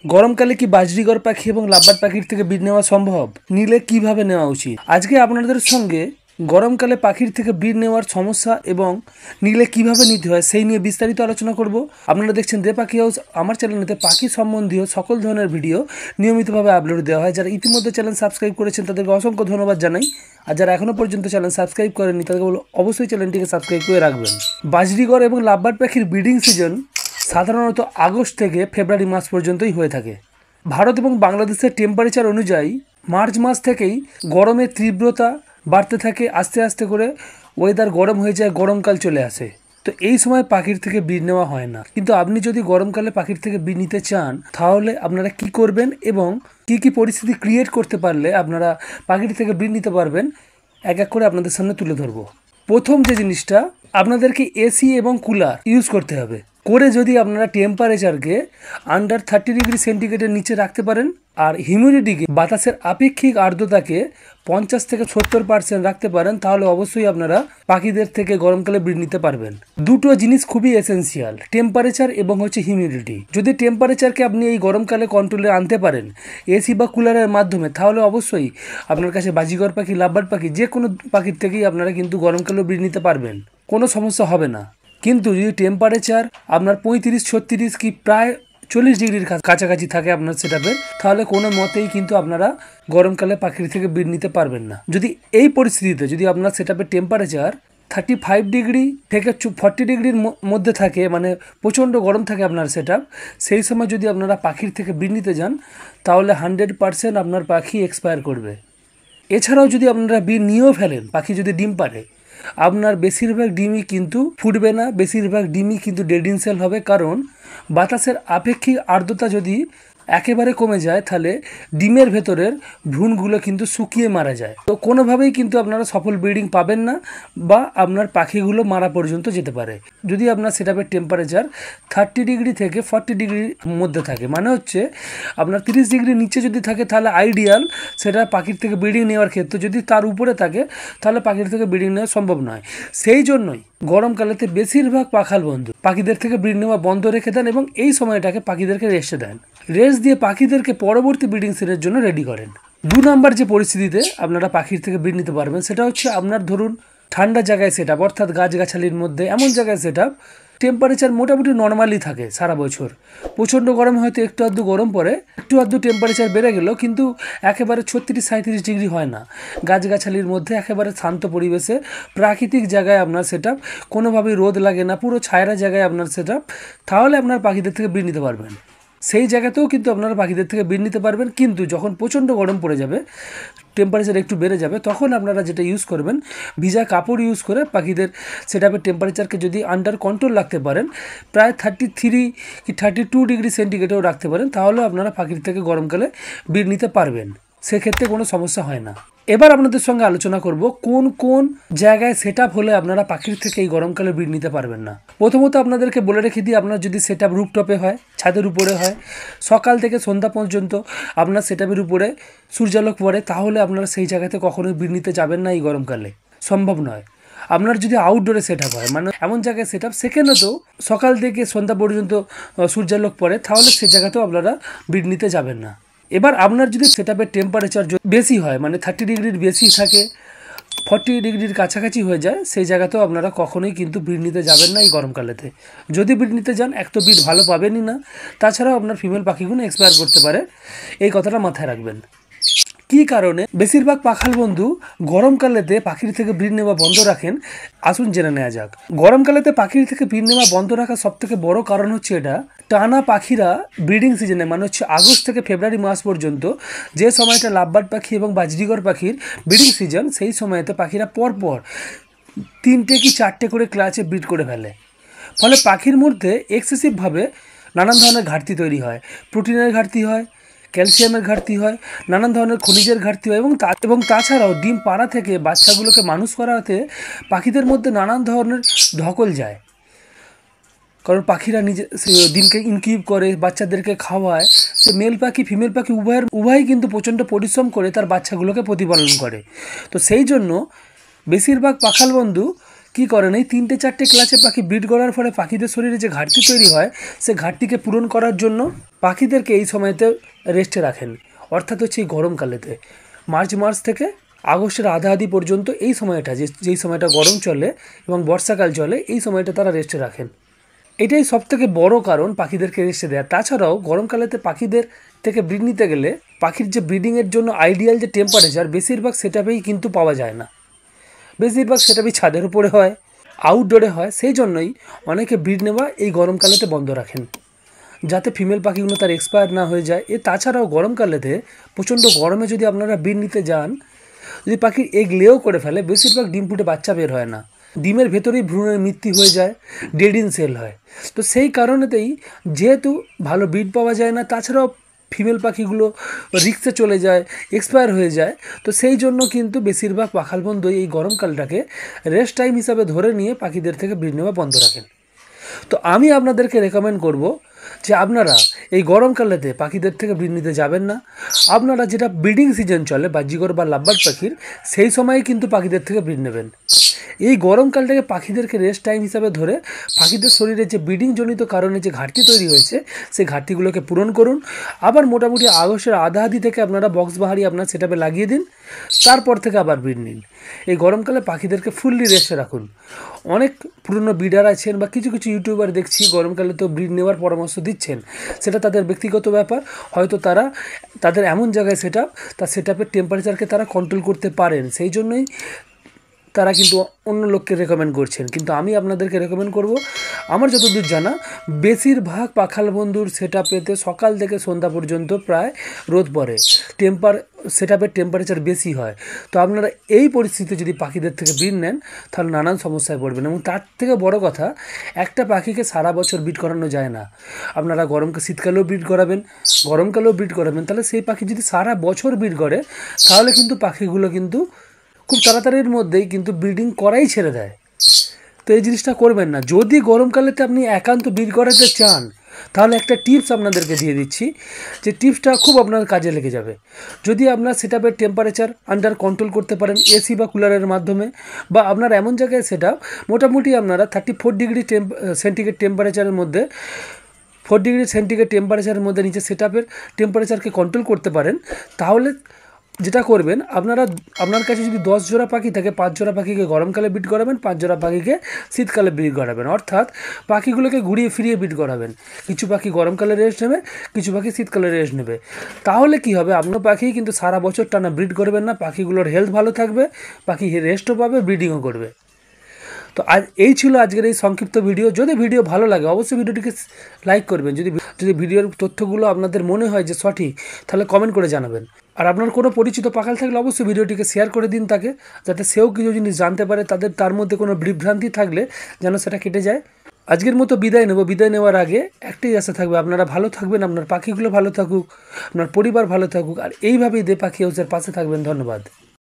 গরমকালে কি বাজরিগর পাখি এবং লাভবার্ড পাখির থেকে ব্রিড নেওয়া সম্ভব? নিলে কিভাবে নেওয়া উচিত? আজকে আপনাদের সঙ্গে গরমকালে পাখির থেকে ব্রিড নেওয়ার সমস্যা এবং নিলে কিভাবে নিতে হয় সেই নিয়ে বিস্তারিত আলোচনা করব। আপনারা দেখছেন দে পাখি হাউস। আমার চ্যানেলেতে পাখি সম্বন্ধীয় সকল ধরনের ভিডিও নিয়মিতভাবে আপলোড দেওয়া হয়। যারা ইতিমধ্যে চ্যানেল সাবস্ক্রাইব করেছেন তাদেরকে অসংখ্য ধন্যবাদ জানাই। আর যারা এখনও পর্যন্ত চ্যানেল সাবস্ক্রাইব করেননি তাদেরকে বলো অবশ্যই চ্যানেলটিকে সাবস্ক্রাইব করে রাখবেন। বাজরিগর এবং লাভবার্ড পাখির ব্রিডিং সিজন সাধারণত আগস্ট থেকে ফেব্রুয়ারি মাস পর্যন্তই হয়ে থাকে। ভারত এবং বাংলাদেশের টেম্পারেচার অনুযায়ী মার্চ মাস থেকেই গরমের তীব্রতা বাড়তে থাকে, আস্তে আস্তে করে ওয়েদার গরম হয়ে যায়, গরমকাল চলে আসে। তো এই সময় পাখির থেকে ব্রিড নেওয়া হয় না। কিন্তু আপনি যদি গরমকালে পাখির থেকে ব্রিড নিতে চান তাহলে আপনারা কি করবেন এবং কি কি পরিস্থিতি ক্রিয়েট করতে পারলে আপনারা পাখির থেকে ব্রিড নিতে পারবেন এক এক করে আপনাদের সামনে তুলে ধরবো। প্রথম যে জিনিসটা, আপনাদেরকে এসি এবং কুলার ইউজ করতে হবে। করে যদি আপনারা টেম্পারেচারকে আন্ডার 30 ডিগ্রি সেন্টিগ্রেডের নিচে রাখতে পারেন আর হিউমিডিটিকে বাতাসের আপেক্ষিক আর্দ্রতাকে 50 থেকে 70% রাখতে পারেন তাহলে অবশ্যই আপনারা পাখিদের থেকে গরমকালে ব্রিড নিতে পারবেন। দুটো জিনিস খুবই এসেন্সিয়াল, টেম্পারেচার এবং হিউমিডিটি। যদি টেম্পারেচারকে আপনি এই গরমকালে কন্ট্রোলে আনতে পারেন এসি বা কুলারের মাধ্যমে তাহলে অবশ্যই আপনার কাছে বাজিগর পাখি, লাভবার্ড পাখি যে কোনো পাখির থেকেই আপনারা কিন্তু গরমকালে ব্রিড নিতে পারবেন, কোনো সমস্যা হবে না। কিন্তু যদি টেম্পারেচার আপনার 35-36 কি প্রায় 40 ডিগ্রির কাছাকাছি থাকে আপনার সেটআপে, তাহলে কোনো মতেই কিন্তু আপনারা গরমকালে পাখির থেকে ব্রিড নিতে পারবেন না। যদি এই পরিস্থিতিতে যদি আপনার সেটআপের টেম্পারেচার 35 ডিগ্রি থেকে 40 ডিগ্রির মধ্যে থাকে, মানে প্রচণ্ড গরম থাকে আপনার সেটআপ, সেই সময় যদি আপনারা পাখির থেকে ব্রিড নিতে যান তাহলে 100% আপনার পাখি এক্সপায়ার করবে। এছাড়াও যদি আপনারা ব্রিড নিয়েও ফেলেন, পাখি যদি ডিম পারে, আপনার বেশিরভাগ ডিমই কিন্তু ফুটবে না, বেশিরভাগ ডিমই কিন্তু ডেড সেল হবে। কারণ বাতাসের আপেক্ষিক আর্দ্রতা যদি একেবারে কমে যায় তাহলে ডিমের ভেতরের ভ্রূণগুলো কিন্তু শুকিয়ে মারা যায়। তো কোনোভাবেই কিন্তু আপনারা সফল ব্রিডিং পাবেন না বা আপনার পাখিগুলো মারা পর্যন্ত যেতে পারে। যদি আপনার সেটআপের টেম্পারেচার 30 ডিগ্রি থেকে 40 ডিগ্রির মধ্যে থাকে, মানে হচ্ছে আপনার 30 ডিগ্রির নিচে যদি থাকে তাহলে আইডিয়াল সেটা পাখির থেকে ব্রিডিং নেওয়ার ক্ষেত্রে। যদি তার উপরে থাকে তাহলে পাখির থেকে ব্রিডিং নেওয়া সম্ভব নয়। সেই জন্যই গরমকালেতে বেশিরভাগ পাখাল বন্ধু পাখিদের থেকে ব্রিড নেওয়া বন্ধ রেখে দেন এবং এই সময়টাকে পাখিদেরকে রেস্টে দেন। রেস্ট দিয়ে পাখিদেরকে পরবর্তী ব্রিডিং সিজনের জন্য রেডি করেন। 2 নাম্বার যে পরিস্থিতিতে আপনারা পাখির থেকে ব্রিড নিতে পারবেন সেটা হচ্ছে আপনার ধরুন ঠান্ডা জায়গায় সেটআপ, অর্থাৎ গাছগাছালির মধ্যে এমন জায়গায় সেটআপ টেম্পারেচার মোটামুটি নর্মালি থাকে সারা বছর। প্রচণ্ড গরমে হয়তো একটু আধটু গরম পড়ে, একটু আধটু টেম্পারেচার বেড়ে গেল, কিন্তু একেবারে 36-37 ডিগ্রি হয় না। গাছগাছালির মধ্যে একেবারে শান্ত পরিবেশে প্রাকৃতিক জায়গায় আপনার সেটআপ, কোনোভাবেই রোদ লাগে না, পুরো ছায়রা জায়গায় আপনার সেটআপ, তাহলে আপনার পাখিদের থেকে ব্রিড নিতে পারবেন। সেই জায়গাতেও কিন্তু আপনারা পাখিদের থেকে ব্রিড নিতে পারবেন। কিন্তু যখন প্রচণ্ড গরম পড়ে যাবে, টেম্পারেচার একটু বেড়ে যাবে, তখন আপনারা যেটা ইউজ করবেন, ভিজা কাপড় ইউজ করে পাখিদের সেটআপের টেম্পারেচারকে যদি আন্ডার কন্ট্রোল রাখতে পারেন, প্রায় 33 কি 32 ডিগ্রি সেন্টিগ্রেডেও রাখতে পারেন, তাহলে আপনারা পাখির থেকে গরমকালে ব্রিড নিতে পারবেন। সেক্ষেত্রে কোনো সমস্যা হয় না। এবার আপনাদের সঙ্গে আলোচনা করব কোন কোন জায়গায় সেটআপ হলে আপনারা পাখির থেকে এই গরমকালে ব্রিড নিতে পারবেন না। প্রথমত আপনাদেরকে বলে রেখে দিই, আপনার যদি সেটআপ রুফটপে হয়, ছাদের উপরে হয়, সকাল থেকে সন্ধ্যা পর্যন্ত আপনার সেটআপের উপরে সূর্যালোক পড়ে, তাহলে আপনারা সেই জায়গাতে কখনোই ব্রিড নিতে যাবেন না এই গরমকালে, সম্ভব নয়। আপনার যদি আউটডোরে সেটআপ হয়, মানে এমন জায়গায় সেটআপ সেখানেও সকাল থেকে সন্ধ্যা পর্যন্ত সূর্যালোক পড়ে, তাহলে সেই জায়গাতেও আপনারা ব্রিড নিতে যাবেন না। এবার আপনার যদি সেটআপের টেম্পারেচার বেশি হয়, মানে 30 ডিগ্রির বেশি থাকে, 40 ডিগ্রির কাছাকাছি হয়ে যায়, সেই জায়গাতেও আপনারা কখনোই কিন্তু ব্রিড নিতে যাবেন না এই গরমকালেতে। যদি ব্রিড নিতে যান এক তো ব্রিড ভালো পাবেনই না, তাছাড়াও আপনার ফিমেল পাখিগুলো এক্সপায়ার করতে পারে, এই কথাটা মাথায় রাখবেন। কি কারণে বেশিরভাগ পাখাল বন্ধু গরমকালেতে পাখির থেকে ব্রিড নেওয়া বন্ধ রাখেন, আসুন জেনে নেওয়া যাক। গরমকালেতে পাখির থেকে ব্রিড নেওয়া বন্ধ রাখার সবথেকে বড় কারণ হচ্ছে এটা, টানা পাখিরা ব্রিডিং সিজনে, মানে হচ্ছে আগস্ট থেকে ফেব্রুয়ারি মাস পর্যন্ত যে সময়টা লাভবার্ড পাখি এবং বাজরিগর পাখির ব্রিডিং সিজন, সেই সময়তে পাখিরা পরপর 3টে কি 4টে করে ক্লাচে ব্রিড করে ফেলে। ফলে পাখির মধ্যে এক্সেসিভভাবে নানান ধরনের ঘাটতি তৈরি হয়, প্রোটিনের ঘাটতি হয়, ক্যালসিয়ামের ঘাটতি হয়, নানান ধরনের খনিজের ঘাটতি হয় এবং তাছাড়াও ডিম পাড়া থেকে বাচ্চাগুলোকে মানুষ করাতে পাখিদের মধ্যে নানান ধরনের ধকল যায়। কারণ পাখিরা নিজে ডিমকে ইনকিউব করে, বাচ্চাদেরকে খাওয়ায়, সে মেল পাখি ফিমেল পাখি উভয়ই কিন্তু প্রচণ্ড পরিশ্রম করে তার বাচ্চাগুলোকে প্রতিপালন করে। তো সেই জন্য বেশিরভাগ পাখাল বন্ধু কি করেন, এই 3-4টে ক্লাসে পাখি ব্রিড করার ফলে পাখিদের শরীরে যে ঘাটতি তৈরি হয় সে ঘাটতিকে পূরণ করার জন্য পাখিদেরকে এই সময়তে রেস্টে রাখেন। অর্থাৎ হচ্ছে এই গরমকালেতে মার্চ থেকে আগস্টের আধাআধি পর্যন্ত এই সময়টা যেই সময়টা গরম চলে এবং বর্ষাকাল চলে, এই সময়টা তারা রেস্টে রাখেন। এটাই সবথেকে বড় কারণ পাখিদেরকে রেস্টে দেয়। তাছাড়াও গরমকালেতে পাখিদের থেকে ব্রিড নিতে গেলে পাখির যে ব্রিডিংয়ের জন্য আইডিয়াল যে টেম্পারেচার বেশিরভাগ সেটাপেই কিন্তু পাওয়া যায় না। বেশিরভাগ সেটাপই ছাদের উপরে হয়, আউটডোরে হয়। সেই জন্যই অনেকে ব্রিড নেওয়া এই গরমকালেতে বন্ধ রাখেন, যাতে ফিমেল পাখিগুলো তার এক্সপায়ার না হয়ে যায়। তাছাড়াও গরমকালেতে প্রচণ্ড গরমে যদি আপনারা ব্রিড নিতে যান, যদি পাখির এগ লেও করে ফেলে, বেশিরভাগ ডিম ফুটে বাচ্চা বের হয় না, ডিমের ভেতরেই ভ্রূণের মৃত্যু হয়ে যায়, ডেড ইন সেল হয়। তো সেই কারণেতেই যেহেতু ভালো ব্রিড পাওয়া যায় না, তাছাড়াও ফিমেল পাখিগুলো রিক্সে চলে যায়, এক্সপায়ার হয়ে যায়, তো সেই জন্য কিন্তু বেশিরভাগ পাখাল বন্ধু এই গরমকালটাকে রেস্ট টাইম হিসাবে ধরে নিয়ে পাখিদের থেকে ব্রিড নেওয়া বন্ধ রাখেন। তো আমি আপনাদেরকে রেকমেন্ড করব যে আপনারা এই গরমকালেতে পাখিদের থেকে ব্রিড নিতে যাবেন না। আপনারা যেটা ব্রিডিং সিজন চলে বাজিগর বা লাভবার্ড পাখির, সেই সময়ে কিন্তু পাখিদের থেকে ব্রিড নেবেন। এই গরমকালটাকে পাখিদেরকে রেস্ট টাইম হিসাবে ধরে পাখিদের শরীরে যে ব্রিডিংজনিত কারণে যে ঘাটতি তৈরি হয়েছে সেই ঘাটতিগুলোকে পূরণ করুন। আবার মোটামুটি আগস্টের আধাআধি থেকে আপনারা বক্স বাহারি আপনার সেটআপে লাগিয়ে দিন, তারপর থেকে আবার ব্রিড নিন। এই গরমকালে পাখিদেরকে ফুললি রেস্টে রাখুন। অনেক পুরনো ব্রিডার আছেন বা কিছু ইউটিউবার দেখছি গরমকালে তো ব্রিড নেওয়ার পরামর্শ দিচ্ছেন, সেটা তাদের ব্যক্তিগত ব্যাপার। হয়তো তারা তাদের এমন জায়গায় তার সেটআপের টেম্পারেচারকে তারা কন্ট্রোল করতে পারেন, সেই জন্যই তারা কিন্তু অন্য লোককে রেকমেন্ড করছেন। কিন্তু আমি আপনাদেরকে রেকমেন্ড করব, আমার যতদূর জানা বেশিরভাগ পাখাল বন্ধুর সেটআপেতে সকাল থেকে সন্ধ্যা পর্যন্ত প্রায় রোদ পড়ে, সেটআপের টেম্পারেচার বেশি হয়। তো আপনারা এই পরিস্থিতিতে যদি পাখিদের থেকে ব্রিড নেন তাহলে নানান সমস্যায় পড়বেন। এবং তার থেকে বড় কথা, একটা পাখিকে সারা বছর ব্রিড করানো যায় না। আপনারা শীতকালেও ব্রিড করাবেন, গরমকালেও ব্রিড করাবেন, তাহলে সেই পাখি যদি সারা বছর ব্রিড করে তাহলে কিন্তু পাখিগুলো কিন্তু খুব তাড়াতাড়ির মধ্যেই কিন্তু ব্রিডিং করাই ছেড়ে দেয়। তো এই জিনিসটা করবেন না। যদি গরমকালেতে আপনি একান্ত ব্রিড করাতে চান তাহলে একটা টিপস আপনাদেরকে দিয়ে দিচ্ছি, যে টিপসটা খুব আপনার কাজে লেগে যাবে। যদি আপনার সেটআপের টেম্পারেচার আন্ডার কন্ট্রোল করতে পারেন এসি বা কুলারের মাধ্যমে, বা আপনার এমন জায়গায় সেটআপ মোটামুটি আপনারা 34 ডিগ্রি সেন্টিগ্রেড টেম্পারেচারের মধ্যে 4 ডিগ্রি সেন্টিগ্রেড টেম্পারেচারের মধ্যে নিচে সেটআপের টেম্পারেচারকে কন্ট্রোল করতে পারেন, তাহলে যেটা করবেন, আপনার কাছে যদি 10 জোড়া পাখি থাকে, 5 জোড়া পাখিকে গরমকালে ব্রিড করাবেন, 5 জোড়া পাখিকে শীতকালে ব্রিড করাবেন। অর্থাৎ পাখিগুলোকে ঘুরিয়ে ফিরিয়ে ব্রিড করাবেন। কিছু পাখি গরমকালে রেস্ট নেবে, কিছু পাখি শীতকালে রেস্ট নেবে। তাহলে কি হবে, আপনার পাখি কিন্তু সারা বছর টানা ব্রিড করবেন না, পাখিগুলোর হেলথ ভালো থাকবে, পাখি রেস্টও পাবে, ব্রিডিংও করবে। তো এই ছিল আজকের এই সংক্ষিপ্ত ভিডিও। যদি ভিডিও ভালো লাগে অবশ্যই ভিডিওটিকে লাইক করবেন। যদি ভিডিওর তথ্যগুলো আপনাদের মনে হয় যে সঠিক, তাহলে কমেন্ট করে জানাবেন। আর আপনার কোনো পরিচিত পাখাল থাকলে অবশ্যই ভিডিওটিকে শেয়ার করে দিন তাকে, যাতে সেও কিছু জিনিস জানতে পারে, তার মধ্যে কোনো বিভ্রান্তি থাকলে যেন সেটা কেটে যায়। আজকের মতো বিদায় নেব। বিদায় নেওয়ার আগে একটাই আশা থাকবে, আপনারা ভালো থাকবেন, আপনার পাখিগুলো ভালো থাকুক, আপনার পরিবার ভালো থাকুক, আর এইভাবেই দে পাখি হাউসের পাশে থাকবেন। ধন্যবাদ।